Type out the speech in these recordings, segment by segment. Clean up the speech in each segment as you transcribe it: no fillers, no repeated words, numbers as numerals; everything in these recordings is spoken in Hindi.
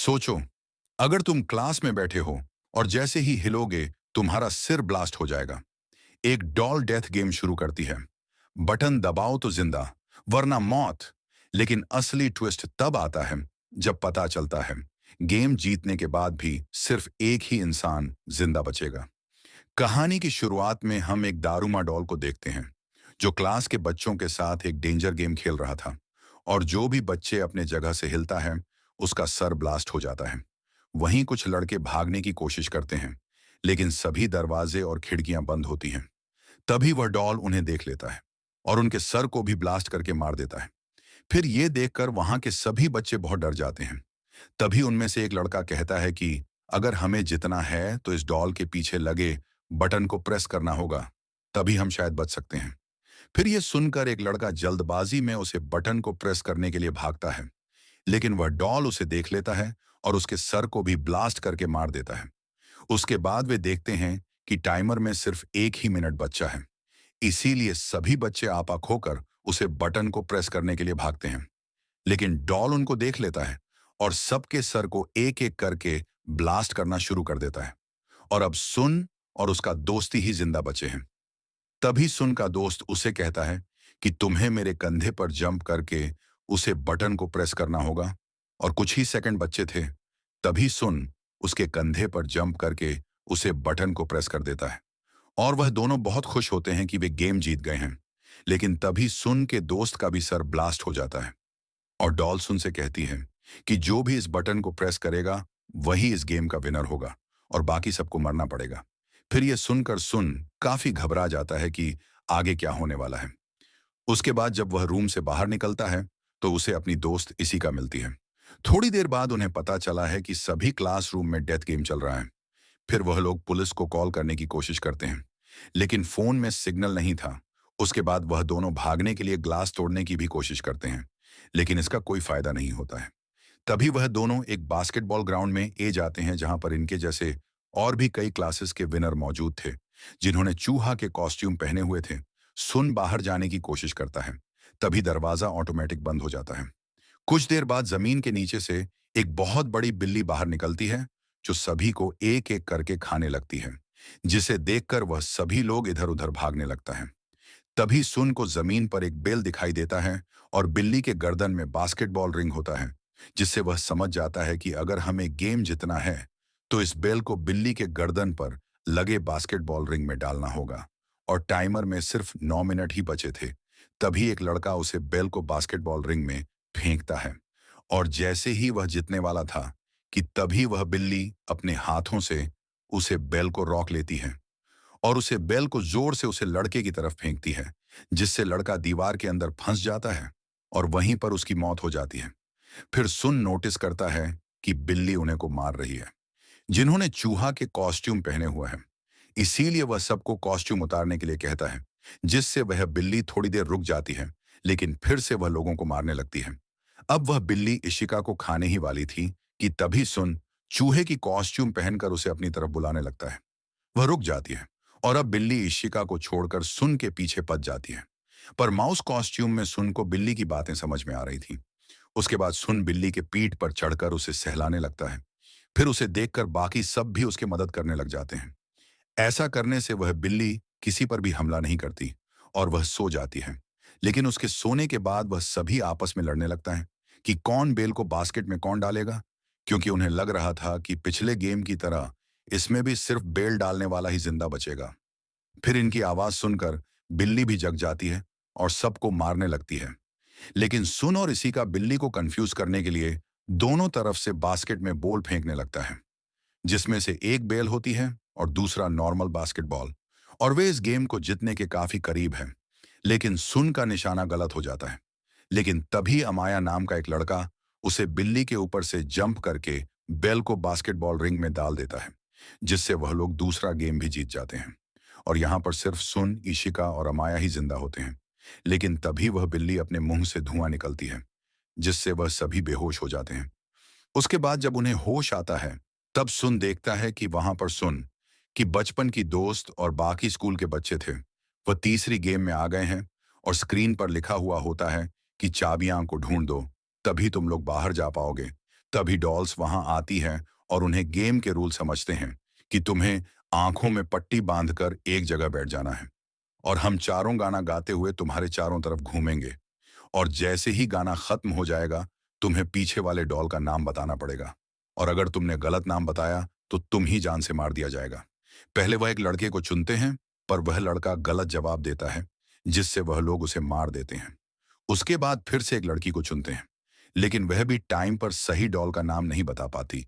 सोचो, अगर तुम क्लास में बैठे हो और जैसे ही हिलोगे तुम्हारा सिर ब्लास्ट हो जाएगा। एक डॉल डेथ गेम शुरू करती है। बटन दबाओ तो जिंदा, वरना मौत। लेकिन असली ट्विस्ट तब आता है जब पता चलता है गेम जीतने के बाद भी सिर्फ एक ही इंसान जिंदा बचेगा। कहानी की शुरुआत में हम एक दारूमा डॉल को देखते हैं जो क्लास के बच्चों के साथ एक डेंजर गेम खेल रहा था। और जो भी बच्चे अपने जगह से हिलता है उसका सर ब्लास्ट हो जाता है। वहीं कुछ लड़के भागने की कोशिश करते हैं, लेकिन सभी दरवाजे और खिड़कियां बंद होती हैं। तभी वह डॉल उन्हें देख लेता है और उनके सर को भी ब्लास्ट करके मार देता है। फिर ये देखकर वहां के सभी बच्चे बहुत डर जाते हैं। तभी उनमें से एक लड़का कहता है कि अगर हमें जितना है तो इस डॉल के पीछे लगे बटन को प्रेस करना होगा, तभी हम शायद बच सकते हैं। फिर यह सुनकर एक लड़का जल्दबाजी में उसे बटन को प्रेस करने के लिए भागता है, लेकिन वह डॉल उसे देख लेता है और उसके सर को भी ब्लास्ट करके मार देता है। उसके बाद वे देखते हैं कि टाइमर में सिर्फ एक ही मिनट बचा है। इसीलिए सभी बच्चे आपा खोकर उसे बटन को प्रेस करने के लिए भागते हैं, लेकिन डॉल उनको देख लेता है और सबके सर को एक एक करके ब्लास्ट करना शुरू कर देता है। और अब सुन और उसका दोस्ती ही जिंदा बचे हैं। तभी सुन का दोस्त उसे कहता है कि तुम्हें मेरे कंधे पर जंप करके उसे बटन को प्रेस करना होगा। और कुछ ही सेकंड बचे थे। तभी सुन उसके कंधे पर जंप करके उसे बटन को प्रेस कर देता है और वह दोनों बहुत खुश होते हैं कि वे गेम जीत गए हैं। लेकिन तभी सुन के दोस्त का भी सर ब्लास्ट हो जाता है और डॉल सुन से कहती है कि जो भी इस बटन को प्रेस करेगा वही इस गेम का विनर होगा और बाकी सबको मरना पड़ेगा। फिर यह सुनकर सुन काफी घबरा जाता है कि आगे क्या होने वाला है। उसके बाद जब वह रूम से बाहर निकलता है तो उसे अपनी दोस्त इसी का मिलती है। थोड़ी देर बाद उन्हें पता चला है कि सभी क्लासरूम में डेथ गेम चल रहा है। फिर वह लोग पुलिस को कॉल करने की कोशिश करते हैं, लेकिन फोन में सिग्नल नहीं था। उसके बाद वह दोनों भागने के लिए ग्लास तोड़ने की भी कोशिश करते हैं, लेकिन इसका कोई फायदा नहीं होता है। तभी वह दोनों एक बास्केटबॉल ग्राउंड में जाते हैं जहां पर इनके जैसे और भी कई क्लासेस के विनर मौजूद थे, जिन्होंने चूहा के कॉस्ट्यूम पहने हुए थे। सुन बाहर जाने की कोशिश करता है, तभी दरवाजा ऑटोमेटिक बंद हो जाता है। कुछ देर बाद जमीन के नीचे से एक बहुत बड़ी बिल्ली बाहर निकलती है जो सभी को एक एक करके खाने लगती है, जिसे देखकर वह सभी लोग इधर उधर भागने लगता है। तभी सुन को जमीन पर एक बेल दिखाई देता है और बिल्ली के गर्दन में बास्केटबॉल रिंग होता है, जिससे वह समझ जाता है कि अगर हमें गेम जीतना है तो इस बेल को बिल्ली के गर्दन पर लगे बास्केटबॉल रिंग में डालना होगा। और टाइमर में सिर्फ 9 मिनट ही बचे थे। तभी एक लड़का उसे बेल को बास्केटबॉल रिंग में फेंकता है और जैसे ही वह जीतने वाला था कि तभी वह बिल्ली अपने हाथों से उसे बेल को रोक लेती है और उसे बेल को जोर से उसे लड़के की तरफ फेंकती है, जिससे लड़का दीवार के अंदर फंस जाता है और वहीं पर उसकी मौत हो जाती है। फिर सुन नोटिस करता है कि बिल्ली उन्हें को मार रही है, जिन्होंने चूहा के कॉस्ट्यूम पहने हुए हैं। इसीलिए वह सबको कॉस्ट्यूम उतारने के लिए कहता है, जिससे वह बिल्ली थोड़ी देर रुक जाती है, लेकिन फिर से वह लोगों को मारने लगती है। अब वह बिल्ली इशिका को खाने ही वाली थी कि तभी सुन चूहे की कॉस्ट्यूम पहनकर उसे अपनी तरफ बुलाने लगता है। वह रुक जाती है और अब बिल्ली इशिका को छोड़कर सुन के पीछे पच जाती है। पर माउस कॉस्ट्यूम में सुन को बिल्ली की बातें समझ में आ रही थी। उसके बाद सुन बिल्ली के पीठ पर चढ़कर उसे सहलाने लगता है। फिर उसे देखकर बाकी सब भी उसकी मदद करने लग जाते हैं। ऐसा करने से वह बिल्ली किसी पर भी हमला नहीं करती और वह सो जाती है। लेकिन उसके सोने के बाद वह सभी आपस में लड़ने लगता है कि कौन बेल को बास्केट में कौन डालेगा, क्योंकि उन्हें लग रहा था कि पिछले गेम की तरह इसमें भी सिर्फ बेल डालने वाला ही जिंदा बचेगा। फिर इनकी आवाज सुनकर बिल्ली भी जग जाती है और सबको मारने लगती है। लेकिन सुन और इसी का बिल्ली को कंफ्यूज करने के लिए दोनों तरफ से बास्केट में बॉल फेंकने लगता है, जिसमें से एक बेल होती है और दूसरा नॉर्मल बास्केटबॉल। और वे इस गेम को जीतने के काफी करीब हैं, लेकिन सुन का निशाना गलत हो जाता है। लेकिन तभी अमाया नाम का एक लड़का उसे बिल्ली के ऊपर से जंप करके बेल को बास्केटबॉल रिंग में डाल देता है, जिससे वह लोग दूसरा गेम भी जीत जाते हैं। और यहाँ पर सिर्फ सुन, इशिका और अमाया ही जिंदा होते हैं। लेकिन तभी वह बिल्ली अपने मुंह से धुआं निकलती है, जिससे वह सभी बेहोश हो जाते हैं। उसके बाद जब उन्हें होश आता है तब सुन देखता है कि वहां पर सुन कि बचपन की दोस्त और बाकी स्कूल के बच्चे थे, वह तीसरी गेम में आ गए हैं और स्क्रीन पर लिखा हुआ होता है कि चाबियां को ढूंढ दो, तभी तुम लोग बाहर जा पाओगे। तभी डॉल्स वहां आती हैं और उन्हें गेम के रूल समझते हैं कि तुम्हें आंखों में पट्टी बांधकर एक जगह बैठ जाना है और हम चारों गाना गाते हुए तुम्हारे चारों तरफ घूमेंगे और जैसे ही गाना खत्म हो जाएगा तुम्हें पीछे वाले डॉल का नाम बताना पड़ेगा और अगर तुमने गलत नाम बताया तो तुम ही जान से मार दिया जाएगा। पहले वह एक लड़के को चुनते हैं पर वह लड़का गलत जवाब देता है जिससे वह लोग उसे मार देते हैं। उसके बाद फिर से एक लड़की को चुनते हैं लेकिन वह भी टाइम पर सही डॉल का नाम नहीं बता पाती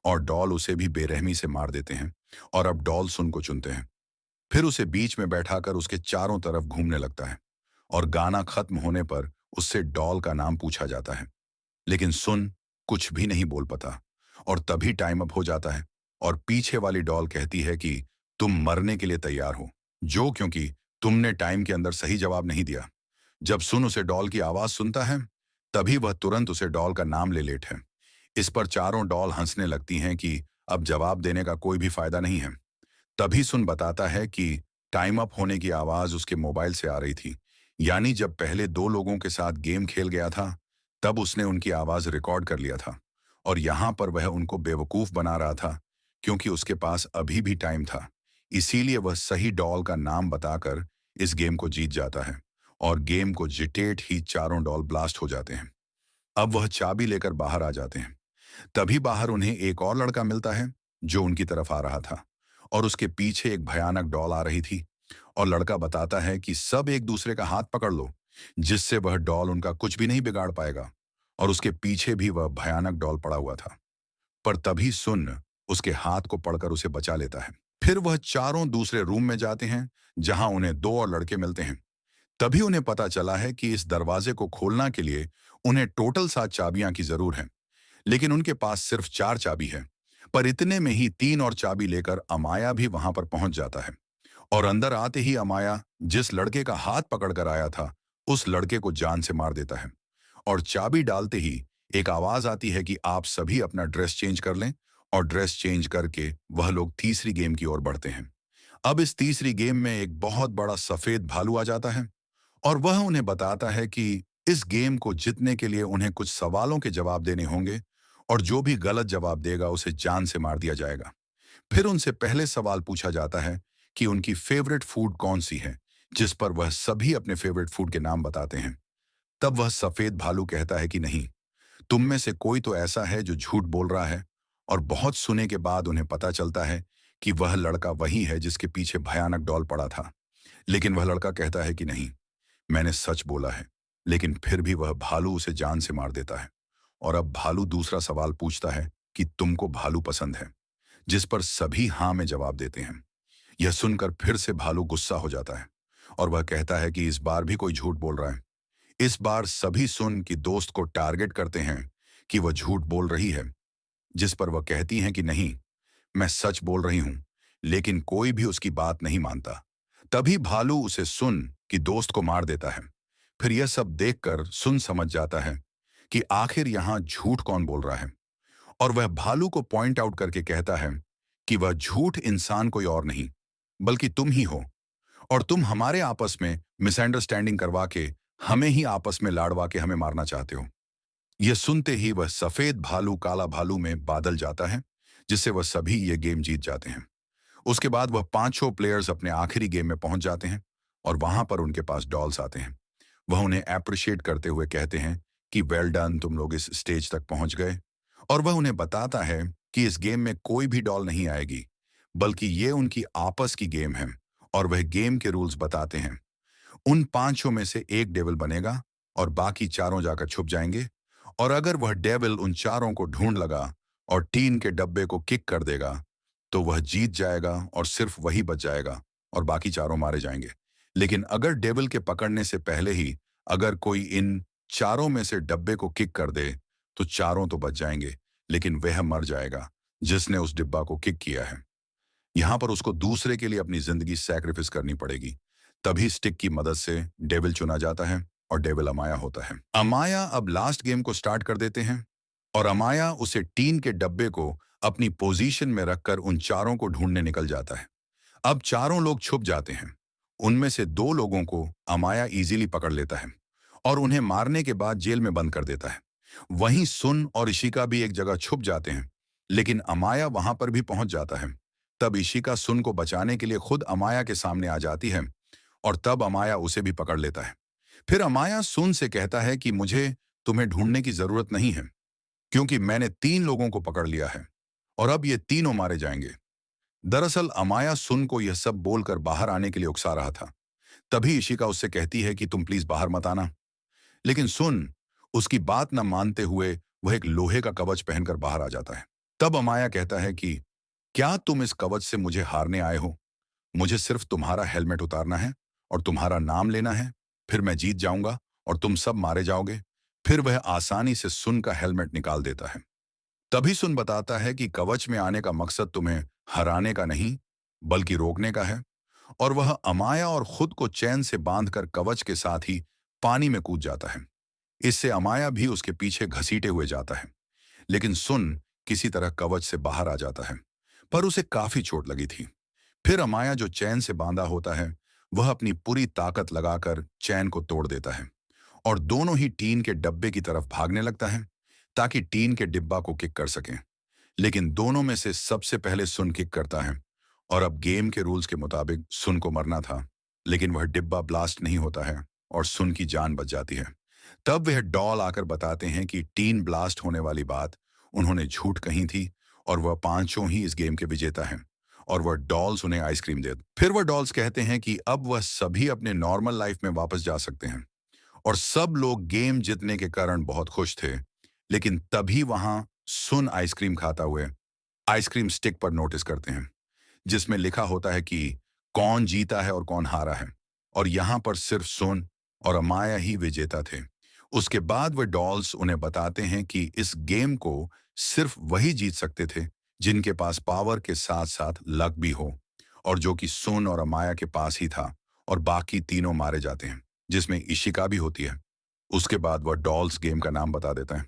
और डॉल उसे भी बेरहमी से मार देते हैं और अब डॉल सुन को चुनते हैं। फिर उसे बीच में बैठाकर उसके चारों तरफ घूमने लगता है और गाना खत्म होने पर उससे डॉल का नाम पूछा जाता है लेकिन सुन कुछ भी नहीं बोल पाता और तभी टाइम अप हो जाता है और पीछे वाली डॉल कहती है कि तुम मरने के लिए तैयार हो जो क्योंकि तुमने टाइम के अंदर सही जवाब नहीं दिया। जब सुन उसे डॉल की आवाज सुनता है तभी वह तुरंत उसे डॉल का नाम ले लेते हैं। इस पर चारों डॉल हंसने लगती हैं कि अब जवाब देने का कोई भी फायदा नहीं है। तभी सुन बताता है कि टाइम अप होने की आवाज उसके मोबाइल से आ रही थी, यानी जब पहले दो लोगों के साथ गेम खेल गया था तब उसने उनकी आवाज रिकॉर्ड कर लिया था और यहाँ पर वह उनको बेवकूफ बना रहा था क्योंकि उसके पास अभी भी टाइम था। इसीलिए वह सही डॉल का नाम बताकर इस गेम को जीत जाता है और गेम को जितेट ही चारों डॉल ब्लास्ट हो जाते हैं। अब वह चाबी लेकर बाहर आ जाते हैं। तभी बाहर उन्हें एक और लड़का मिलता है जो उनकी तरफ आ रहा था और उसके पीछे एक भयानक डॉल आ रही थी और लड़का बताता है कि सब एक दूसरे का हाथ पकड़ लो जिससे वह डॉल उनका कुछ भी नहीं बिगाड़ पाएगा और उसके पीछे भी वह भयानक डॉल पड़ा हुआ था। पर तभी सुन उसके हाथ को पकड़कर उसे बचा लेता है। फिर वह चारों दूसरे रूम में जाते हैं जहां उन्हें दो और लड़के मिलते हैं। तभी उन्हें पता चला है कि इस दरवाजे को खोलना के लिए उन्हें टोटल 7 चाबियां की जरूर है लेकिन उनके पास सिर्फ 4 चाबी है। पर इतने में ही 3 और चाबी लेकर अमाया भी वहां पर पहुंच जाता है और अंदर आते ही अमाया जिस लड़के का हाथ पकड़कर आया था उस लड़के को जान से मार देता है और चाबी डालते ही एक आवाज आती है कि आप सभी अपना ड्रेस चेंज कर लें और ड्रेस चेंज करके वह लोग तीसरी गेम की ओर बढ़ते हैं। अब इस तीसरी गेम में एक बहुत बड़ा सफेद भालू आ जाता है और वह उन्हें बताता है कि इस गेम को जीतने के लिए उन्हें कुछ सवालों के जवाब देने होंगे और जो भी गलत जवाब देगा उसे जान से मार दिया जाएगा। फिर उनसे पहले सवाल पूछा जाता है कि उनकी फेवरेट फूड कौन सी है जिस पर वह सभी अपने फेवरेट फूड के नाम बताते हैं। तब वह सफेद भालू कहता है कि नहीं, तुम में से कोई तो ऐसा है जो झूठ बोल रहा है और बहुत सुने के बाद उन्हें पता चलता है कि वह लड़का वही है जिसके पीछे भयानक डॉल पड़ा था। लेकिन वह लड़का कहता है कि नहीं, मैंने सच बोला है। लेकिन फिर भी वह भालू उसे जान से मार देता है और अब भालू दूसरा सवाल पूछता है कि तुमको भालू पसंद है, जिस पर सभी हाँ में जवाब देते हैं। यह सुनकर फिर से भालू गुस्सा हो जाता है और वह कहता है कि इस बार भी कोई झूठ बोल रहा है। इस बार सभी सुन कि दोस्त को टारगेट करते हैं कि वह झूठ बोल रही है, जिस पर वह कहती हैं कि नहीं, मैं सच बोल रही हूं। लेकिन कोई भी उसकी बात नहीं मानता। तभी भालू उसे सुन कि दोस्त को मार देता है। फिर यह सब देखकर सुन समझ जाता है कि आखिर यहां झूठ कौन बोल रहा है और वह भालू को पॉइंट आउट करके कहता है कि वह झूठ इंसान कोई और नहीं बल्कि तुम ही हो और तुम हमारे आपस में मिसअंडरस्टैंडिंग करवा के हमें ही आपस में लाड़वा के हमें मारना चाहते हो। यह सुनते ही वह सफेद भालू काला भालू में बादल जाता है जिससे वह सभी ये गेम जीत जाते हैं। उसके बाद वह पांचों प्लेयर्स अपने आखिरी गेम में पहुंच जाते हैं और वहां पर उनके पास डॉल्स आते हैं। वह उन्हें अप्रिशिएट करते हुए कहते हैं कि वेल डन, तुम लोग इस स्टेज तक पहुंच गए। और वह उन्हें बताता है कि इस गेम में कोई भी डॉल नहीं आएगी बल्कि ये उनकी आपस की गेम है और वह गेम के रूल्स बताते हैं। उन पांचों में से एक डेविल बनेगा और बाकी चारों जाकर छुप जाएंगे और अगर वह डेविल उन चारों को ढूंढ लगा और टीन के डब्बे को किक कर देगा तो वह जीत जाएगा और सिर्फ वही बच जाएगा और बाकी चारों मारे जाएंगे। लेकिन अगर डेविल के पकड़ने से पहले ही अगर कोई इन चारों में से डब्बे को किक कर दे तो चारों तो बच जाएंगे लेकिन वह मर जाएगा जिसने उस डिब्बा को किक किया है। यहां पर उसको दूसरे के लिए अपनी जिंदगी सैक्रिफिस करनी पड़ेगी। तभी स्टिक की मदद से डेविल चुना जाता है और डेविल अमाया होता है। अमाया अब लास्ट गेम को स्टार्ट कर देते हैं और अमाया उसे टीन के डब्बे को अपनी पोजीशन में रखकर उन चारों को ढूंढने निकल जाता है। अब चारों लोग छुप जाते हैं। उनमें से दो लोगों को अमाया इजीली पकड़ लेता है और उन्हें मारने के बाद जेल में बंद कर देता है। वहीं सुन और इशिका भी एक जगह छुप जाते हैं, लेकिन अमाया वहां पर भी पहुंच जाता है। तब इशिका सुन को बचाने के लिए खुद अमाया के सामने आ जाती है और तब अमाया उसे भी पकड़ लेता है। फिर अमाया सुन से कहता है कि मुझे तुम्हें ढूंढने की जरूरत नहीं है, क्योंकि मैंने 3 लोगों को पकड़ लिया है और अब ये तीनों मारे जाएंगे। दरअसल अमाया सुन को यह सब बोलकर बाहर आने के लिए उकसा रहा था। तभी इशिका उससे कहती है कि तुम प्लीज बाहर मत आना। लेकिन सुन उसकी बात न मानते हुए वह एक लोहे का कवच पहनकर बाहर आ जाता है। तब अमाया कहता है कि क्या तुम इस कवच से मुझे हारने आए हो? मुझे सिर्फ तुम्हारा हेलमेट उतारना है और तुम्हारा नाम लेना है, फिर मैं जीत जाऊंगा और तुम सब मारे जाओगे। फिर वह आसानी से सुन का हेलमेट निकाल देता है। तभी सुन बताता है कि कवच में आने का मकसद तुम्हें हराने का नहीं, बल्कि रोकने का है। और वह अमाया और खुद को चैन से बांधकर कवच के साथ ही पानी में कूद जाता है। इससे अमाया भी उसके पीछे घसीटे हुए जाता है। लेकिन सुन किसी तरह कवच से बाहर आ जाता है, पर उसे काफी चोट लगी थी। फिर अमाया जो चैन से बांधा होता है, वह अपनी पूरी ताकत लगाकर चैन को तोड़ देता है और दोनों ही टीन के डब्बे की तरफ भागने लगता है, ताकि टीन के डिब्बा को किक कर सकें। लेकिन दोनों में से सबसे पहले सुन किक करता है और अब गेम के रूल्स के मुताबिक सुन को मरना था, लेकिन वह डिब्बा ब्लास्ट नहीं होता है और सुन की जान बच जाती है। तब वह डॉल आकर बताते हैं कि टीन ब्लास्ट होने वाली बात उन्होंने झूठ कही थी और वह पांचों ही इस गेम के विजेता हैं और वह डॉल्स उन्हें आइसक्रीम दे। फिर वह डॉल्स कहते हैं कि अब वह सभी अपने नॉर्मल लाइफ में वापस जा सकते हैं और सब लोग गेम जीतने के कारण बहुत खुश थे। लेकिन तभी वहां सुन आइसक्रीम खाता हुए आइसक्रीम स्टिक पर नोटिस करते हैं, जिसमें लिखा होता है कि कौन जीता है और कौन हारा है, और यहाँ पर सिर्फ सुन और अमाया ही विजेता थे। उसके बाद वह डॉल्स उन्हें बताते हैं कि इस गेम को सिर्फ वही जीत सकते थे जिनके पास पावर के साथ साथ लक भी हो, और जो कि सुन और अमाया के पास ही था, और बाकी तीनों मारे जाते हैं, जिसमें इशिका भी होती है। उसके बाद वह डॉल्स गेम का नाम बता देता है,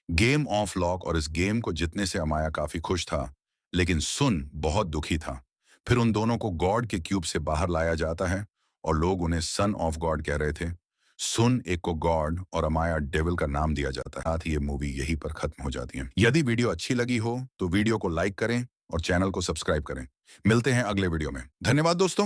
गेम ऑफ लॉक, और इस गेम को जितने से अमाया काफी खुश था, लेकिन सुन बहुत दुखी था। फिर उन दोनों को गॉड के क्यूब से बाहर लाया जाता है और लोग उन्हें सन ऑफ गॉड कह रहे थे। सुन एक को गॉड और अमाया डेविल का नाम दिया जाता है। साथ ही ये मूवी यहीं पर खत्म हो जाती है। यदि वीडियो अच्छी लगी हो तो वीडियो को लाइक करें और चैनल को सब्सक्राइब करें। मिलते हैं अगले वीडियो में। धन्यवाद दोस्तों।